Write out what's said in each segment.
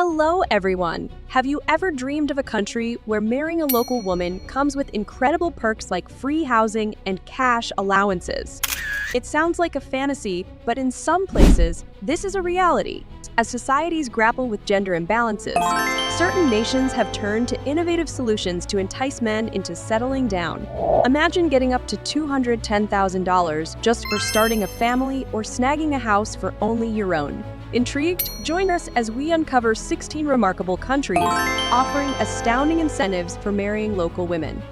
Hello, everyone! Have you ever dreamed of a country where marrying a local woman comes with incredible perks like free housing and cash allowances? It sounds like a fantasy, but in some places, this is a reality. As societies grapple with gender imbalances, certain nations have turned to innovative solutions to entice men into settling down. Imagine getting up to $210,000 just for starting a family or snagging a house for only your own. Intrigued? Join us as we uncover 16 remarkable countries offering astounding incentives for marrying local women.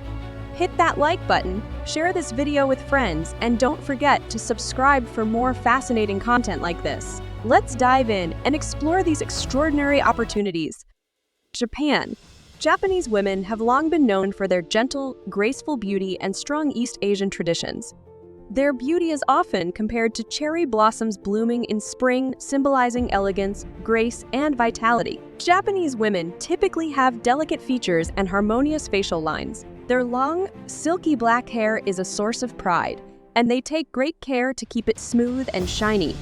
Hit that like button, share this video with friends, and don't forget to subscribe for more fascinating content like this. Let's dive in and explore these extraordinary opportunities. Japan. Japanese women have long been known for their gentle, graceful beauty and strong East Asian traditions. Their beauty is often compared to cherry blossoms blooming in spring, symbolizing elegance, grace, and vitality. Japanese women typically have delicate features and harmonious facial lines. Their long, silky black hair is a source of pride, and they take great care to keep it smooth and shiny.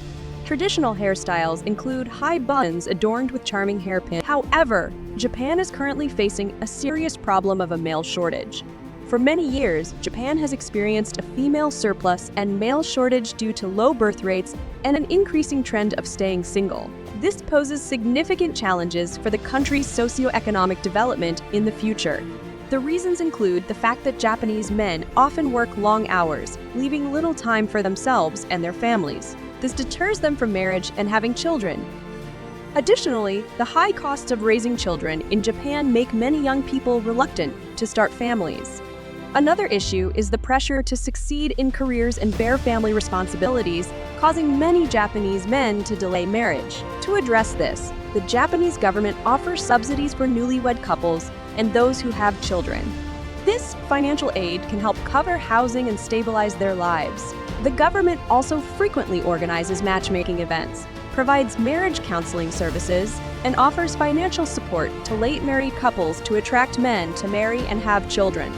Traditional hairstyles include high buns adorned with charming hairpins. However, Japan is currently facing a serious problem of a male shortage. For many years, Japan has experienced a female surplus and male shortage due to low birth rates and an increasing trend of staying single. This poses significant challenges for the country's socioeconomic development in the future. The reasons include the fact that Japanese men often work long hours, leaving little time for themselves and their families. This deters them from marriage and having children. Additionally, the high costs of raising children in Japan make many young people reluctant to start families. Another issue is the pressure to succeed in careers and bear family responsibilities, causing many Japanese men to delay marriage. To address this, the Japanese government offers subsidies for newlywed couples and those who have children. This financial aid can help cover housing and stabilize their lives. The government also frequently organizes matchmaking events, provides marriage counseling services, and offers financial support to late married couples to attract men to marry and have children.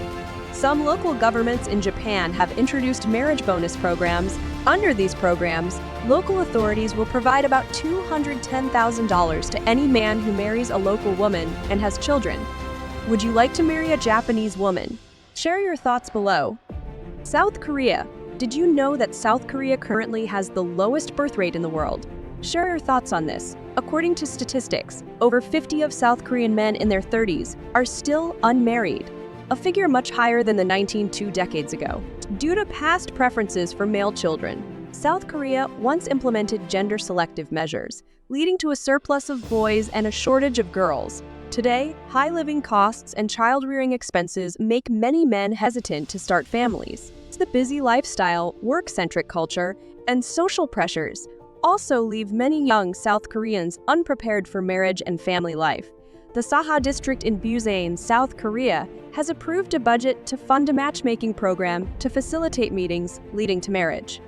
Some local governments in Japan have introduced marriage bonus programs. Under these programs, local authorities will provide about $210,000 to any man who marries a local woman and has children. Would you like to marry a Japanese woman? Share your thoughts below. South Korea. Did you know that South Korea currently has the lowest birth rate in the world? Share your thoughts on this. According to statistics, over 50 of South Korean men in their 30s are still unmarried, a figure much higher than the 19 decades ago. Due to past preferences for male children, South Korea once implemented gender-selective measures, leading to a surplus of boys and a shortage of girls. Today, high living costs and child-rearing expenses make many men hesitant to start families. The busy lifestyle, work-centric culture, and social pressures also leave many young South Koreans unprepared for marriage and family life. The Saha district in Busan, South Korea, has approved a budget to fund a matchmaking program to facilitate meetings leading to marriage.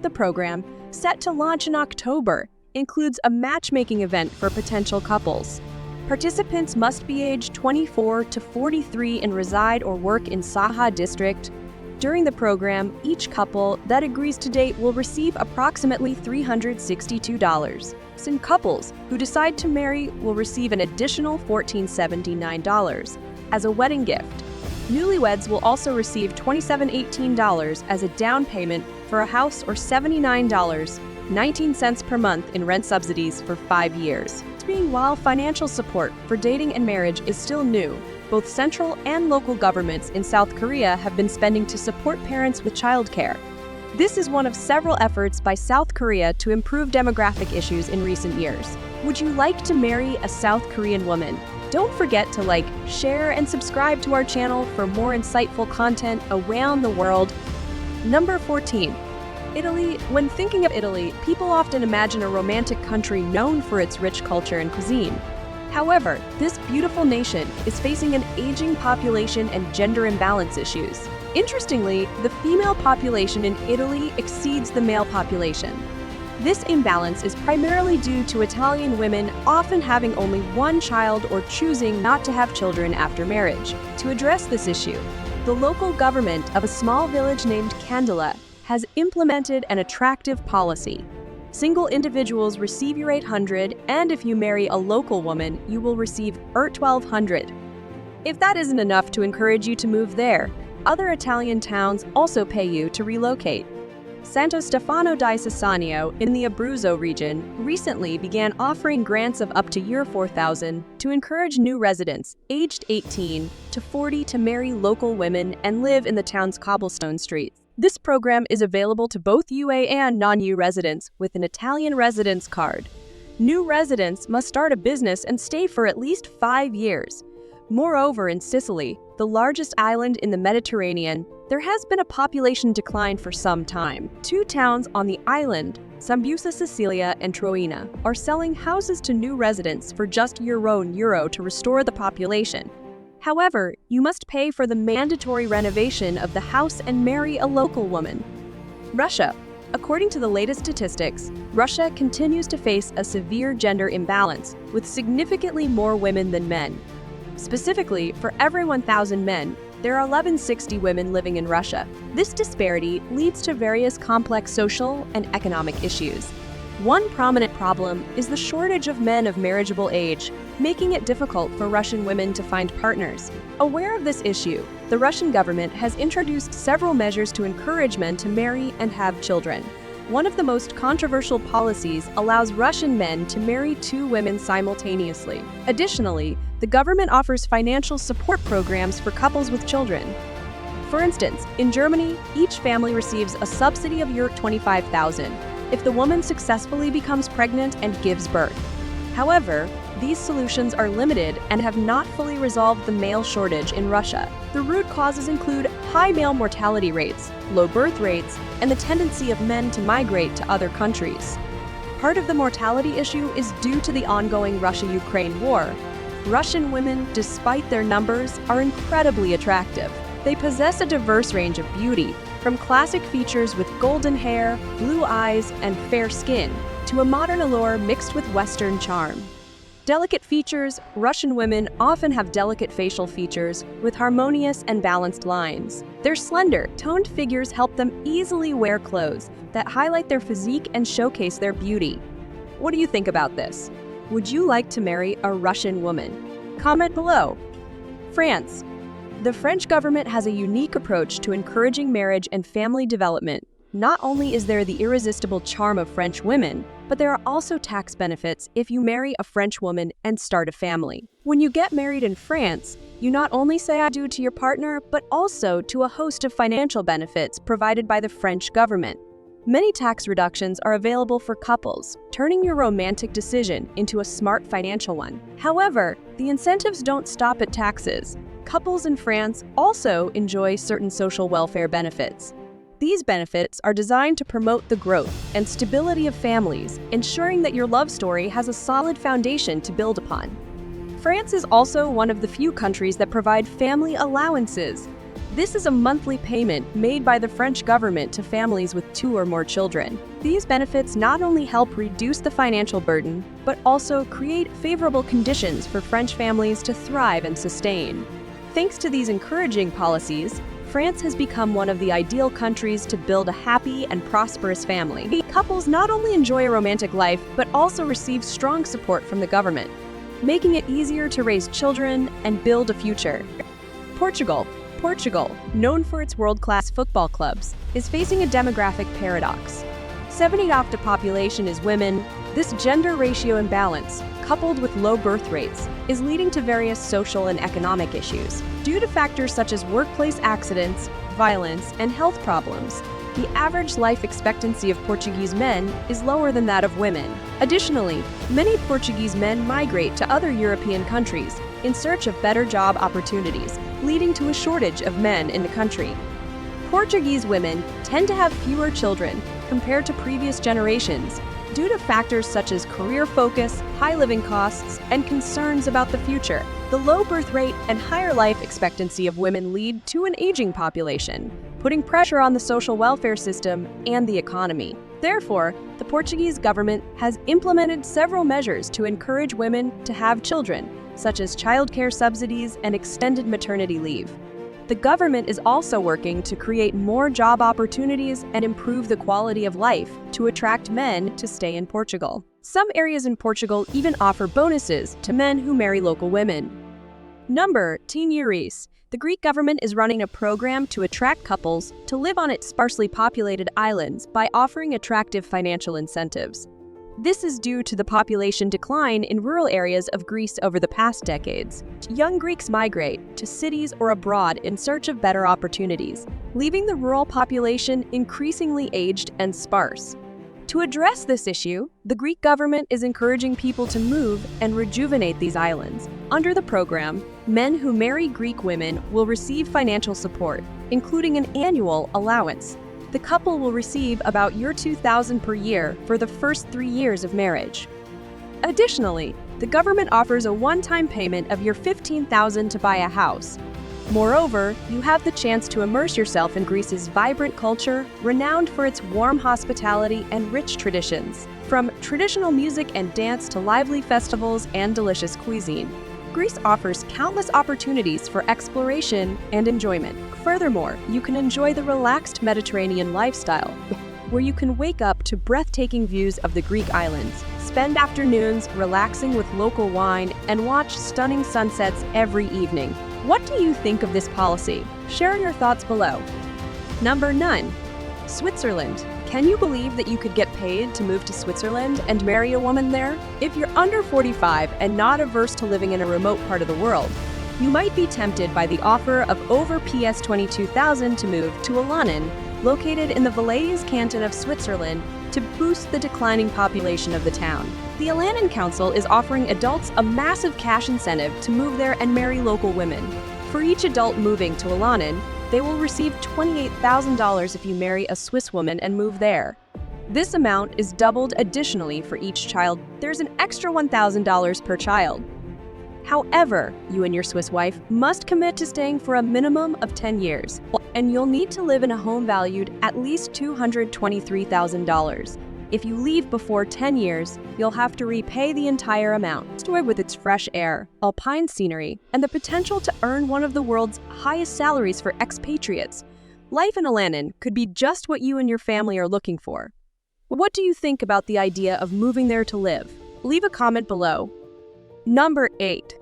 The program, set to launch in October, includes a matchmaking event for potential couples. Participants must be aged 24 to 43 and reside or work in Saha district. During the program, each couple that agrees to date will receive approximately $362. And couples who decide to marry will receive an additional $1,479 as a wedding gift. Newlyweds will also receive $2,718 as a down payment for a house or $79.19 per month in rent subsidies for 5 years. While financial support for dating and marriage is still new, both central and local governments in South Korea have been spending to support parents with childcare. This is one of several efforts by South Korea to improve demographic issues in recent years. Would you like to marry a South Korean woman? Don't forget to like, share, and subscribe to our channel for more insightful content around the world. Number 14. Italy. When thinking of Italy, people often imagine a romantic country known for its rich culture and cuisine. However, this beautiful nation is facing an aging population and gender imbalance issues. Interestingly, the female population in Italy exceeds the male population. This imbalance is primarily due to Italian women often having only one child or choosing not to have children after marriage. To address this issue, the local government of a small village named Candela has implemented an attractive policy. Single individuals receive your 800, and if you marry a local woman, you will receive 1200. If that isn't enough to encourage you to move there, other Italian towns also pay you to relocate. Santo Stefano di Sassanio in the Abruzzo region recently began offering grants of up to €4,000 to encourage new residents aged 18 to 40 to marry local women and live in the town's cobblestone streets. This program is available to both UA and non-U residents with an Italian residence card. New residents must start a business and stay for at least 5 years. Moreover, in Sicily, the largest island in the Mediterranean, there has been a population decline for some time. 2 towns on the island, Sambusa Sicilia and Troina, are selling houses to new residents for just €1 to restore the population. However, you must pay for the mandatory renovation of the house and marry a local woman. Russia. According to the latest statistics, Russia continues to face a severe gender imbalance, with significantly more women than men. Specifically, for every 1,000 men, there are 1,160 women living in Russia. This disparity leads to various complex social and economic issues. One prominent problem is the shortage of men of marriageable age, making it difficult for Russian women to find partners. Aware of this issue, the Russian government has introduced several measures to encourage men to marry and have children. One of the most controversial policies allows Russian men to marry 2 women simultaneously. Additionally, the government offers financial support programs for couples with children. For instance, in Germany, each family receives a subsidy of €25,000 if the woman successfully becomes pregnant and gives birth. However, these solutions are limited and have not fully resolved the male shortage in Russia. The root causes include high male mortality rates, low birth rates, and the tendency of men to migrate to other countries. Part of the mortality issue is due to the ongoing Russia-Ukraine war. Russian women, despite their numbers, are incredibly attractive. They possess a diverse range of beauty, from classic features with golden hair, blue eyes, and fair skin, to a modern allure mixed with Western charm. Delicate features. Russian women often have delicate facial features with harmonious and balanced lines. Their slender, toned figures help them easily wear clothes that highlight their physique and showcase their beauty. What do you think about this? Would you like to marry a Russian woman? Comment below. France. The French government has a unique approach to encouraging marriage and family development. Not only is there the irresistible charm of French women, but there are also tax benefits if you marry a French woman and start a family. When you get married in France, you not only say I do to your partner, but also to a host of financial benefits provided by the French government. Many tax reductions are available for couples, turning your romantic decision into a smart financial one. However, the incentives don't stop at taxes. Couples in France also enjoy certain social welfare benefits. These benefits are designed to promote the growth and stability of families, ensuring that your love story has a solid foundation to build upon. France is also one of the few countries that provide family allowances. This is a monthly payment made by the French government to families with 2 or more children. These benefits not only help reduce the financial burden, but also create favorable conditions for French families to thrive and sustain. Thanks to these encouraging policies, France has become one of the ideal countries to build a happy and prosperous family. Couples not only enjoy a romantic life, but also receive strong support from the government, making it easier to raise children and build a future. Portugal. Portugal, known for its world-class football clubs, is facing a demographic paradox. 70% of the population is women. This gender ratio imbalance, coupled with low birth rates, is leading to various social and economic issues. Due to factors such as workplace accidents, violence, and health problems, the average life expectancy of Portuguese men is lower than that of women. Additionally, many Portuguese men migrate to other European countries in search of better job opportunities, leading to a shortage of men in the country. Portuguese women tend to have fewer children compared to previous generations due to factors such as career focus, high living costs, and concerns about the future. The low birth rate and higher life expectancy of women lead to an aging population, putting pressure on the social welfare system and the economy. Therefore, the Portuguese government has implemented several measures to encourage women to have children, such as childcare subsidies and extended maternity leave. The government is also working to create more job opportunities and improve the quality of life to attract men to stay in Portugal. Some areas in Portugal even offer bonuses to men who marry local women. Number 10. The Greek government is running a program to attract couples to live on its sparsely populated islands by offering attractive financial incentives. This is due to the population decline in rural areas of Greece over the past decades. Young Greeks migrate to cities or abroad in search of better opportunities, leaving the rural population increasingly aged and sparse. To address this issue, the Greek government is encouraging people to move and rejuvenate these islands. Under the program, men who marry Greek women will receive financial support, including an annual allowance. The couple will receive about €2,000 per year for the first 3 years of marriage. Additionally, the government offers a one-time payment of €15,000 to buy a house. Moreover, you have the chance to immerse yourself in Greece's vibrant culture, renowned for its warm hospitality and rich traditions. From traditional music and dance to lively festivals and delicious cuisine, Greece offers countless opportunities for exploration and enjoyment. Furthermore, you can enjoy the relaxed Mediterranean lifestyle, where you can wake up to breathtaking views of the Greek islands, spend afternoons relaxing with local wine, and watch stunning sunsets every evening. What do you think of this policy? Share your thoughts below. Number 9. Switzerland. Can you believe that you could get paid to move to Switzerland and marry a woman there? If you're under 45 and not averse to living in a remote part of the world, you might be tempted by the offer of over $22,000 to move to Alannen, located in the Valais canton of Switzerland, to boost the declining population of the town. The Alannen Council is offering adults a massive cash incentive to move there and marry local women. For each adult moving to Alannen, they will receive $28,000 if you marry a Swiss woman and move there. This amount is doubled additionally for each child. There's an extra $1,000 per child. However, you and your Swiss wife must commit to staying for a minimum of 10 years, and you'll need to live in a home valued at least $223,000. If you leave before 10 years, you'll have to repay the entire amount. With its fresh air, alpine scenery, and the potential to earn one of the world's highest salaries for expatriates, life in Alannen could be just what you and your family are looking for. What do you think about the idea of moving there to live? Leave a comment below. Number 8.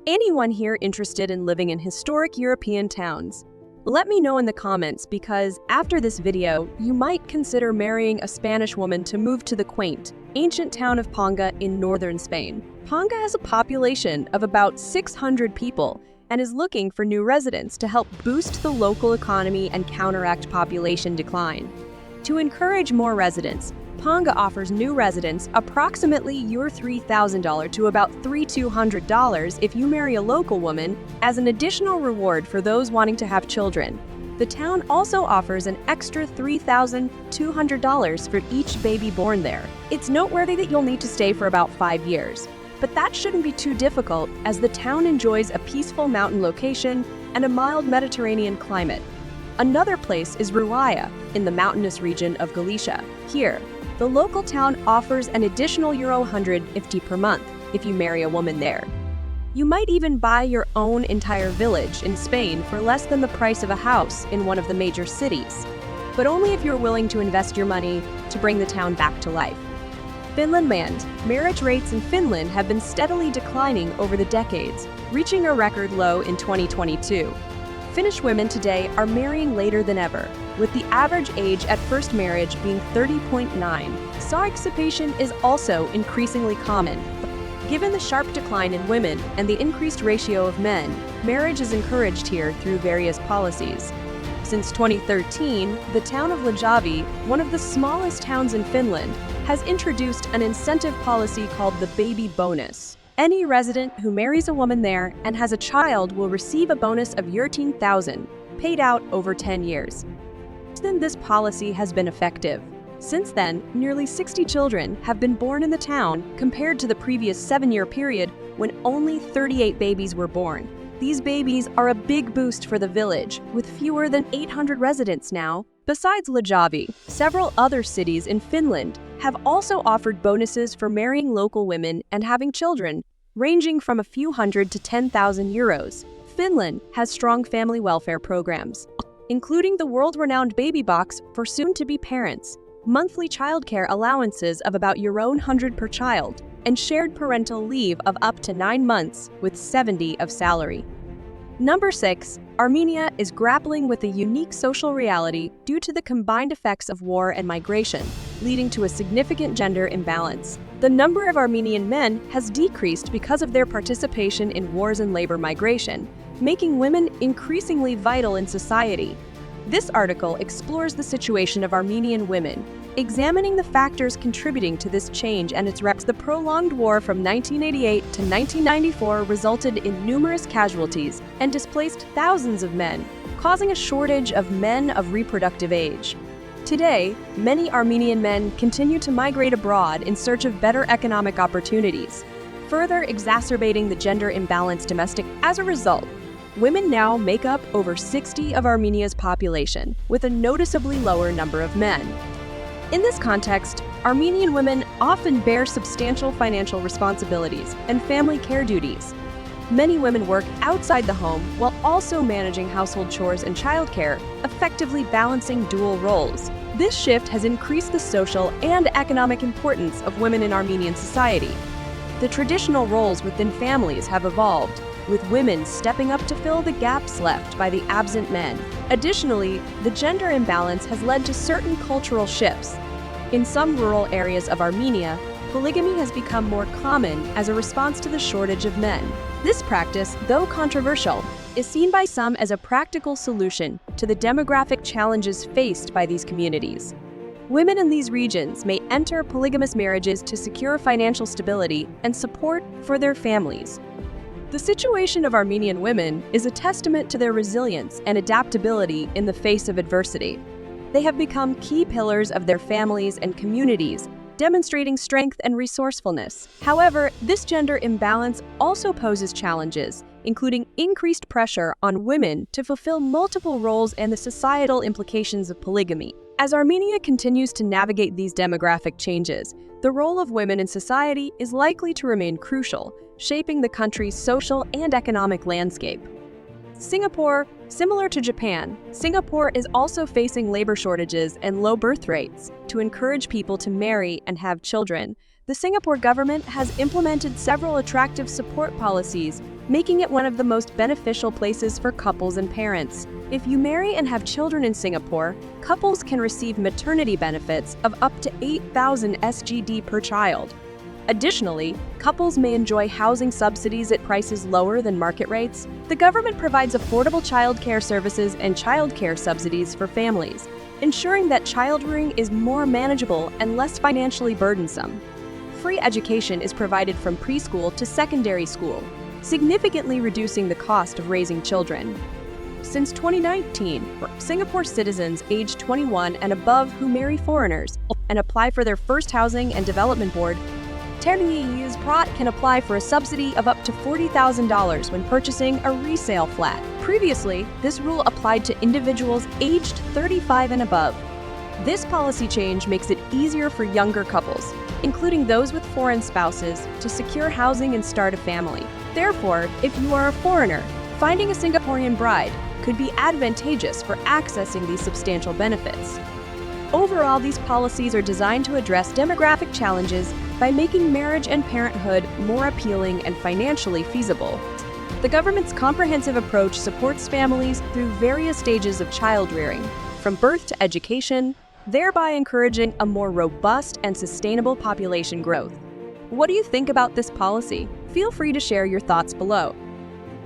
Anyone here interested in living in historic European towns? Let me know in the comments, because after this video, you might consider marrying a Spanish woman to move to the quaint, ancient town of Ponga in northern Spain. Ponga has a population of about 600 people and is looking for new residents to help boost the local economy and counteract population decline. To encourage more residents, Ponga offers new residents approximately $3,000 to about $3,200 if you marry a local woman as an additional reward for those wanting to have children. The town also offers an extra $3,200 for each baby born there. It's noteworthy that you'll need to stay for about 5 years, but that shouldn't be too difficult as the town enjoys a peaceful mountain location and a mild Mediterranean climate. Another place is Ruaya, in the mountainous region of Galicia. Here, the local town offers an additional €150 per month if you marry a woman there. You might even buy your own entire village in Spain for less than the price of a house in one of the major cities, but only if you're willing to invest your money to bring the town back to life. Finland. Marriage rates in Finland have been steadily declining over the decades, reaching a record low in 2022. Finnish women today are marrying later than ever, with the average age at first marriage being 30.9. Expatriation is also increasingly common. Given the sharp decline in women and the increased ratio of men, marriage is encouraged here through various policies. Since 2013, the town of Lijärvi, one of the smallest towns in Finland, has introduced an incentive policy called the baby bonus. Any resident who marries a woman there and has a child will receive a bonus of €13,000, paid out over 10 years. Then this policy has been effective. Since then, nearly 60 children have been born in the town compared to the previous 7-year period when only 38 babies were born. These babies are a big boost for the village, with fewer than 800 residents now. Besides Lijärvi, several other cities in Finland have also offered bonuses for marrying local women and having children, ranging from a few hundred to €10,000. Finland has strong family welfare programs, including the world-renowned baby box for soon-to-be parents, monthly childcare allowances of about €100 per child, and shared parental leave of up to 9 months with 70 of salary. Number 6. Armenia is grappling with a unique social reality due to the combined effects of war and migration, leading to a significant gender imbalance. The number of Armenian men has decreased because of their participation in wars and labor migration, making women increasingly vital in society. This article explores the situation of Armenian women, examining the factors contributing to this change and its reps. The prolonged war from 1988 to 1994 resulted in numerous casualties and displaced thousands of men, causing a shortage of men of reproductive age. Today, many Armenian men continue to migrate abroad in search of better economic opportunities, further exacerbating the gender imbalance domestic. As a result, women now make up over 60% of Armenia's population, with a noticeably lower number of men. In this context, Armenian women often bear substantial financial responsibilities and family care duties. Many women work outside the home while also managing household chores and childcare, effectively balancing dual roles. This shift has increased the social and economic importance of women in Armenian society. The traditional roles within families have evolved, with women stepping up to fill the gaps left by the absent men. Additionally, the gender imbalance has led to certain cultural shifts. In some rural areas of Armenia, polygamy has become more common as a response to the shortage of men. This practice, though controversial, is seen by some as a practical solution to the demographic challenges faced by these communities. Women in these regions may enter polygamous marriages to secure financial stability and support for their families. The situation of Armenian women is a testament to their resilience and adaptability in the face of adversity. They have become key pillars of their families and communities, demonstrating strength and resourcefulness. However, this gender imbalance also poses challenges, including increased pressure on women to fulfill multiple roles and the societal implications of polygamy. As Armenia continues to navigate these demographic changes, the role of women in society is likely to remain crucial, shaping the country's social and economic landscape. Singapore, similar to Japan, Singapore is also facing labor shortages and low birth rates. To encourage people to marry and have children, the Singapore government has implemented several attractive support policies, making it one of the most beneficial places for couples and parents. If you marry and have children in Singapore, couples can receive maternity benefits of up to 8,000 SGD per child. Additionally, couples may enjoy housing subsidies at prices lower than market rates. The government provides affordable childcare services and childcare subsidies for families, ensuring that childrearing is more manageable and less financially burdensome. Free education is provided from preschool to secondary school, significantly reducing the cost of raising children. Since 2019, Singapore citizens aged 21 and above who marry foreigners and apply for their first Housing and Development Board can apply for a subsidy of up to $40,000 when purchasing a resale flat. Previously, this rule applied to individuals aged 35 and above. This policy change makes it easier for younger couples, including those with foreign spouses, to secure housing and start a family. Therefore, if you are a foreigner, finding a Singaporean bride could be advantageous for accessing these substantial benefits. Overall, these policies are designed to address demographic challenges by making marriage and parenthood more appealing and financially feasible. The government's comprehensive approach supports families through various stages of child rearing, from birth to education, thereby encouraging a more robust and sustainable population growth. What do you think about this policy? Feel free to share your thoughts below.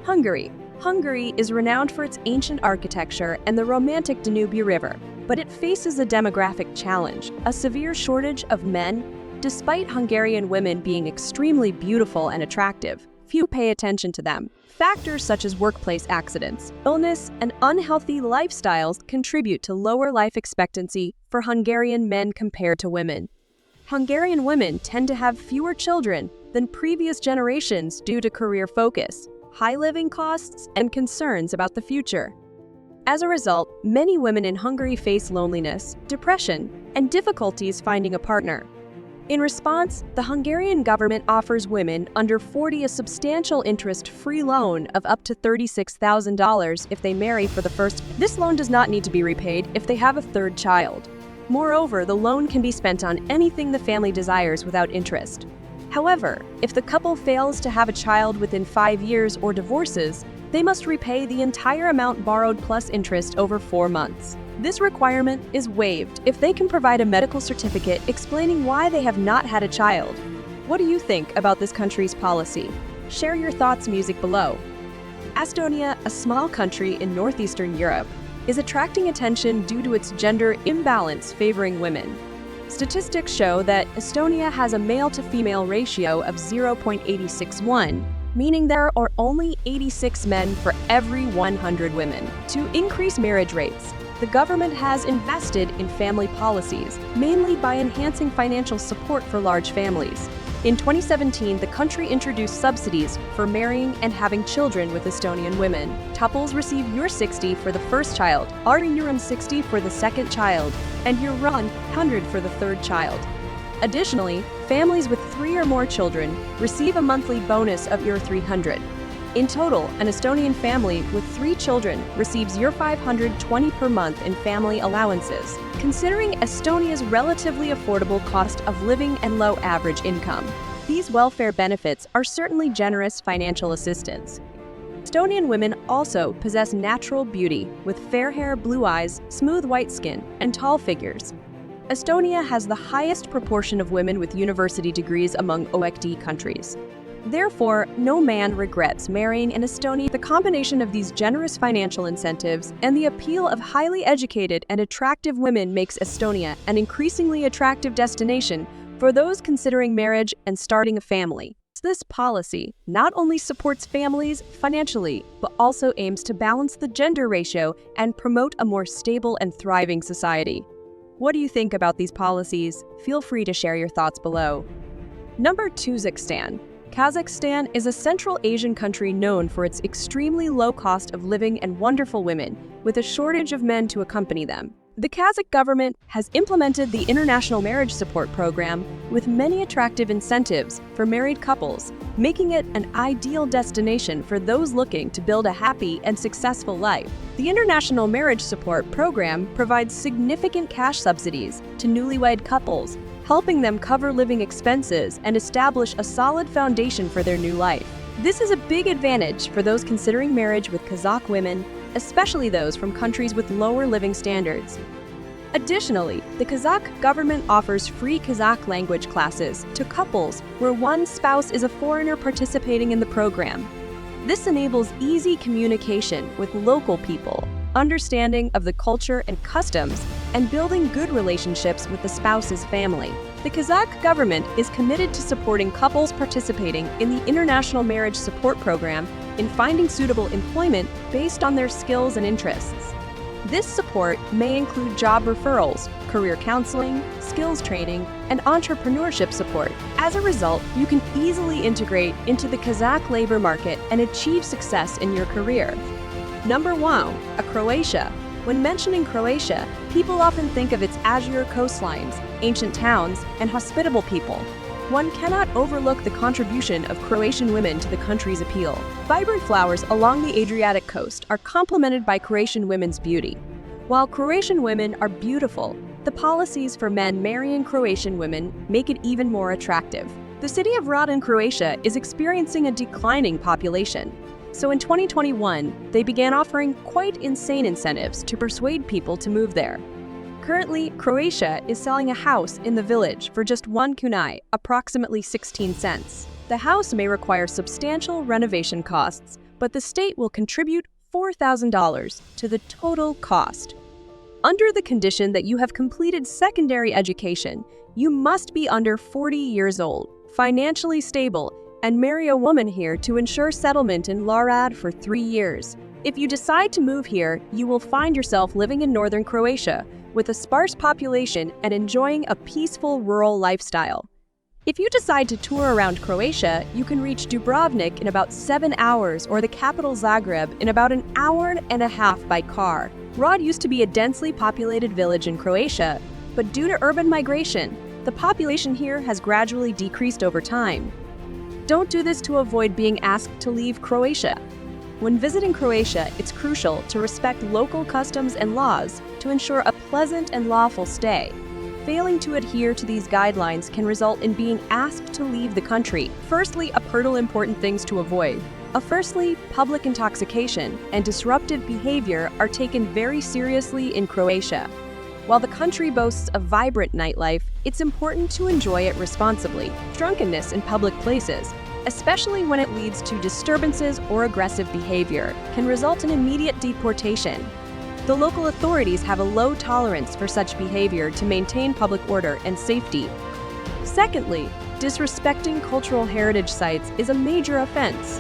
Hungary. Hungary is renowned for its ancient architecture and the romantic Danube River, but it faces a demographic challenge, a severe shortage of men. Despite Hungarian women being extremely beautiful and attractive, few pay attention to them. Factors such as workplace accidents, illness, and unhealthy lifestyles contribute to lower life expectancy for Hungarian men compared to women. Hungarian women tend to have fewer children than previous generations due to career focus, high living costs, and concerns about the future. As a result, many women in Hungary face loneliness, depression, and difficulties finding a partner. In response, the Hungarian government offers women under 40 a substantial interest-free loan of up to $36,000 if they marry for the first. This loan does not need to be repaid if they have a third child. Moreover, the loan can be spent on anything the family desires without interest. However, if the couple fails to have a child within 5 years or divorces, they must repay the entire amount borrowed plus interest over 4 months. This requirement is waived if they can provide a medical certificate explaining why they have not had a child. What do you think about this country's policy? Share your thoughts music below. Estonia, a small country in northeastern Europe, is attracting attention due to its gender imbalance favoring women. Statistics show that Estonia has a male-to-female ratio of 0.861, meaning there are only 86 men for every 100 women. To increase marriage rates, the government has invested in family policies, mainly by enhancing financial support for large families. In 2017, the country introduced subsidies for marrying and having children with Estonian women. Couples receive Euro 60 for the first child, Euro 60 for the second child, and Euro 100 for the third child. Additionally, families with 3 or more children receive a monthly bonus of Euro 300. In total, an Estonian family with 3 children receives Euro 520 per month in family allowances, considering Estonia's relatively affordable cost of living and low average income. These welfare benefits are certainly generous financial assistance. Estonian women also possess natural beauty with fair hair, blue eyes, smooth white skin, and tall figures. Estonia has the highest proportion of women with university degrees among OECD countries. Therefore, no man regrets marrying an Estonian. The combination of these generous financial incentives and the appeal of highly educated and attractive women makes Estonia an increasingly attractive destination for those considering marriage and starting a family. This policy not only supports families financially, but also aims to balance the gender ratio and promote a more stable and thriving society. What do you think about these policies? Feel free to share your thoughts below. Number 2, Kazakhstan. Kazakhstan is a Central Asian country known for its extremely low cost of living and wonderful women, with a shortage of men to accompany them. The Kazakh government has implemented the International Marriage Support Program with many attractive incentives for married couples, making it an ideal destination for those looking to build a happy and successful life. The International Marriage Support Program provides significant cash subsidies to newlywed couples, helping them cover living expenses and establish a solid foundation for their new life. This is a big advantage for those considering marriage with Kazakh women, especially those from countries with lower living standards. Additionally, the Kazakh government offers free Kazakh language classes to couples where one spouse is a foreigner participating in the program. This enables easy communication with local people, understanding of the culture and customs, and building good relationships with the spouse's family. The Kazakh government is committed to supporting couples participating in the International Marriage Support Program in finding suitable employment based on their skills and interests. This support may include job referrals, career counseling, skills training, and entrepreneurship support. As a result, you can easily integrate into the Kazakh labor market and achieve success in your career. Number 1, Croatia. When mentioning Croatia, people often think of its azure coastlines, ancient towns, and hospitable people. One cannot overlook the contribution of Croatian women to the country's appeal. Vibrant flowers along the Adriatic coast are complemented by Croatian women's beauty. While Croatian women are beautiful, the policies for men marrying Croatian women make it even more attractive. The city of Rad in Croatia is experiencing a declining population. So in 2021, they began offering quite insane incentives to persuade people to move there. Currently, Croatia is selling a house in the village for just 1 kunai, approximately 16 cents. The house may require substantial renovation costs, but the state will contribute $4,000 to the total cost. Under the condition that you have completed secondary education, you must be under 40 years old, financially stable, and marry a woman here to ensure settlement in Larad for 3 years. If you decide to move here, you will find yourself living in northern Croatia with a sparse population and enjoying a peaceful rural lifestyle. If you decide to tour around Croatia, you can reach Dubrovnik in about 7 hours or the capital Zagreb in about an hour and a half by car. Rad used to be a densely populated village in Croatia, but due to urban migration, The population here has gradually decreased over time. Don't do this to avoid being asked to leave Croatia. When visiting Croatia, it's crucial to respect local customs and laws to ensure a pleasant and lawful stay. Failing to adhere to these guidelines can result in being asked to leave the country. Firstly, important things to avoid. Firstly, public intoxication and disruptive behavior are taken very seriously in Croatia. While the country boasts a vibrant nightlife, it's important to enjoy it responsibly. Drunkenness in public places, especially when it leads to disturbances or aggressive behavior, can result in immediate deportation. The local authorities have a low tolerance for such behavior to maintain public order and safety. Secondly, disrespecting cultural heritage sites is a major offense.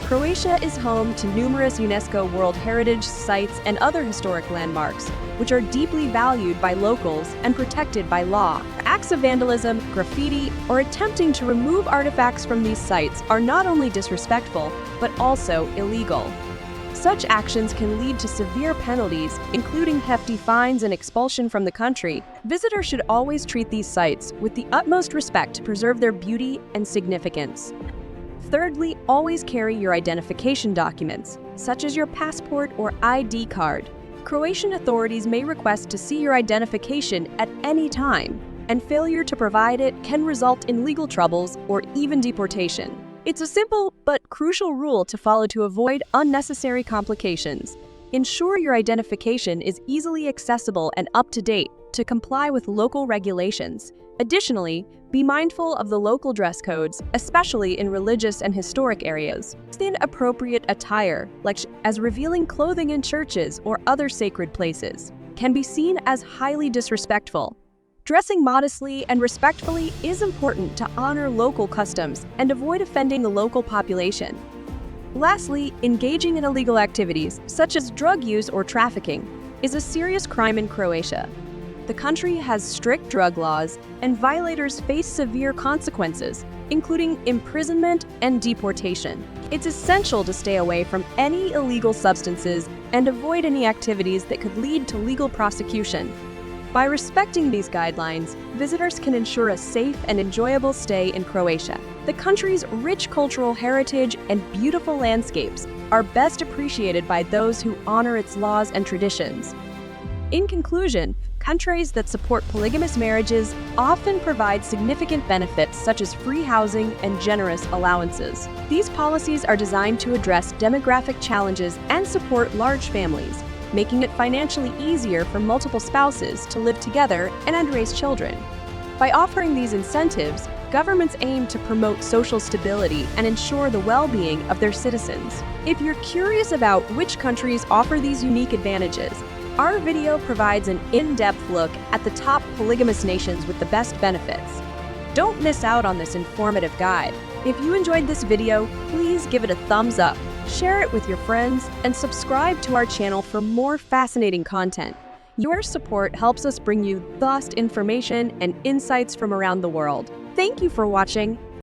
Croatia is home to numerous UNESCO World Heritage Sites and other historic landmarks, which are deeply valued by locals and protected by law. Acts of vandalism, graffiti, or attempting to remove artifacts from these sites are not only disrespectful, but also illegal. Such actions can lead to severe penalties, including hefty fines and expulsion from the country. Visitors should always treat these sites with the utmost respect to preserve their beauty and significance. Thirdly, always carry your identification documents, such as your passport or ID card. Croatian authorities may request to see your identification at any time, and failure to provide it can result in legal troubles or even deportation. It's a simple but crucial rule to follow to avoid unnecessary complications. Ensure your identification is easily accessible and up-to-date to comply with local regulations. Additionally, be mindful of the local dress codes, especially in religious and historic areas. Inappropriate attire, as revealing clothing in churches or other sacred places, can be seen as highly disrespectful. Dressing modestly and respectfully is important to honor local customs and avoid offending the local population. Lastly, engaging in illegal activities, such as drug use or trafficking, is a serious crime in Croatia. The country has strict drug laws, and violators face severe consequences, including imprisonment and deportation. It's essential to stay away from any illegal substances and avoid any activities that could lead to legal prosecution. By respecting these guidelines, visitors can ensure a safe and enjoyable stay in Croatia. The country's rich cultural heritage and beautiful landscapes are best appreciated by those who honor its laws and traditions. In conclusion, countries that support polygamous marriages often provide significant benefits such as free housing and generous allowances. These policies are designed to address demographic challenges and support large families, making it financially easier for multiple spouses to live together and raise children. By offering these incentives, governments aim to promote social stability and ensure the well-being of their citizens. If you're curious about which countries offer these unique advantages, our video provides an in-depth look at the top polygamous nations with the best benefits. Don't miss out on this informative guide. If you enjoyed this video, please give it a thumbs up, share it with your friends, and subscribe to our channel for more fascinating content. Your support helps us bring you the best information and insights from around the world. Thank you for watching.